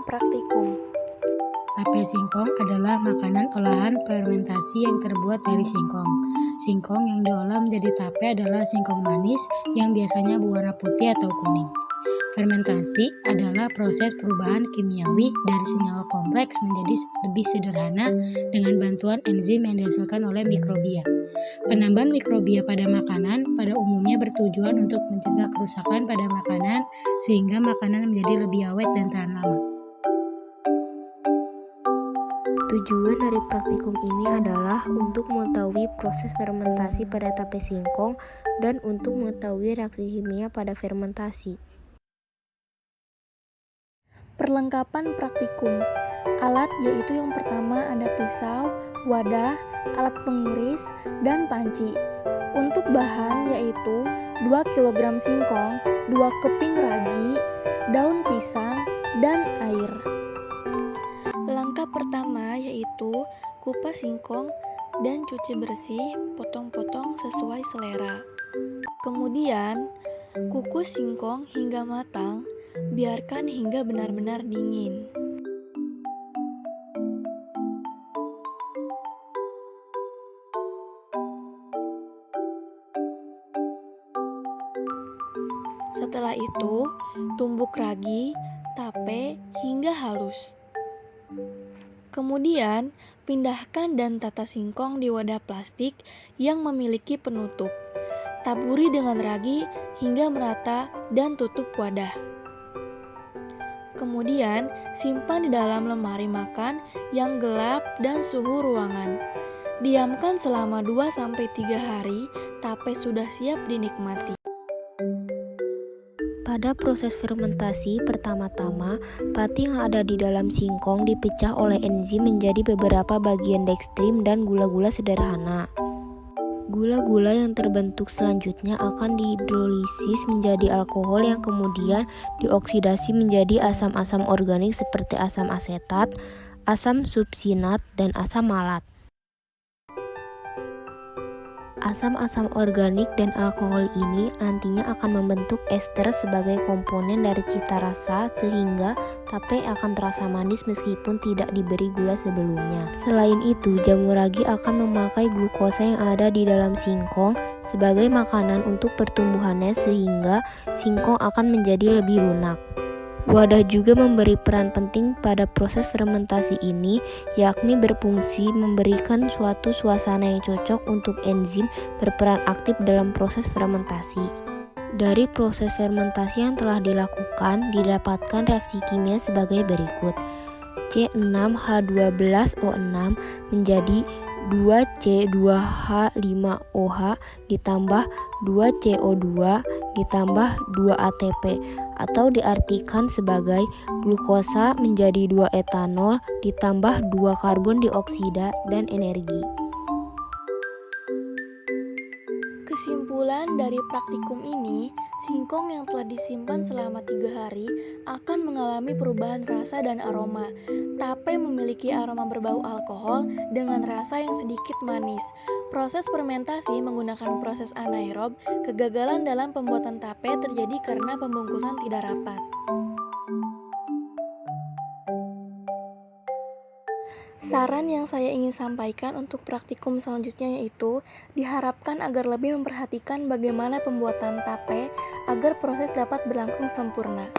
praktikum. Tape singkong adalah makanan olahan fermentasi yang terbuat dari singkong. Singkong yang diolah menjadi tape adalah singkong manis yang biasanya berwarna putih atau kuning. Fermentasi adalah proses perubahan kimiawi dari senyawa kompleks menjadi lebih sederhana dengan bantuan enzim yang dihasilkan oleh mikrobia. Penambahan mikrobia pada makanan pada umumnya bertujuan untuk mencegah kerusakan pada makanan sehingga makanan menjadi lebih awet dan tahan lama. Tujuan dari praktikum ini adalah untuk mengetahui proses fermentasi pada tape singkong dan untuk mengetahui reaksi kimia pada fermentasi. Perlengkapan praktikum. Alat yaitu yang pertama ada pisau, wadah, alat pengiris, dan panci. Untuk bahan yaitu 2 kg singkong, 2 keping ragi, daun pisang, dan air. Langkah pertama yaitu kupas singkong dan cuci bersih, potong-potong sesuai selera. Kemudian, kukus singkong hingga matang, biarkan hingga benar-benar dingin. Setelah itu, tumbuk ragi, tape hingga halus. Kemudian, pindahkan dan tata singkong di wadah plastik yang memiliki penutup. Taburi dengan ragi hingga merata dan tutup wadah. Kemudian, simpan di dalam lemari makan yang gelap dan suhu ruangan. Diamkan selama 2-3 hari, tape sudah siap dinikmati. Pada proses fermentasi, pertama-tama, pati yang ada di dalam singkong dipecah oleh enzim menjadi beberapa bagian dekstrim dan gula-gula sederhana. Gula-gula yang terbentuk selanjutnya akan dihidrolisis menjadi alkohol yang kemudian dioksidasi menjadi asam-asam organik seperti asam asetat, asam suksinat, dan asam malat. Asam-asam organik dan alkohol ini nantinya akan membentuk ester sebagai komponen dari cita rasa sehingga tape akan terasa manis meskipun tidak diberi gula sebelumnya. Selain itu, jamur ragi akan memakai glukosa yang ada di dalam singkong sebagai makanan untuk pertumbuhannya sehingga singkong akan menjadi lebih lunak. Wadah juga memberi peran penting pada proses fermentasi ini, yakni berfungsi memberikan suatu suasana yang cocok untuk enzim berperan aktif dalam proses fermentasi. Dari proses fermentasi yang telah dilakukan, didapatkan reaksi kimia sebagai berikut. C6H12O6 menjadi 2C2H5OH ditambah 2CO2 ditambah 2ATP atau diartikan sebagai glukosa menjadi 2 etanol ditambah 2 karbon dioksida dan energi. Kesimpulan dari praktikum ini, singkong yang telah disimpan selama 3 hari akan mengalami perubahan rasa dan aroma. Tape memiliki aroma berbau alkohol dengan rasa yang sedikit manis. Proses fermentasi menggunakan proses anaerob. Kegagalan dalam pembuatan tape terjadi karena pembungkusan tidak rapat. Saran yang saya ingin sampaikan untuk praktikum selanjutnya yaitu diharapkan agar lebih memperhatikan bagaimana pembuatan tape agar proses dapat berlangsung sempurna.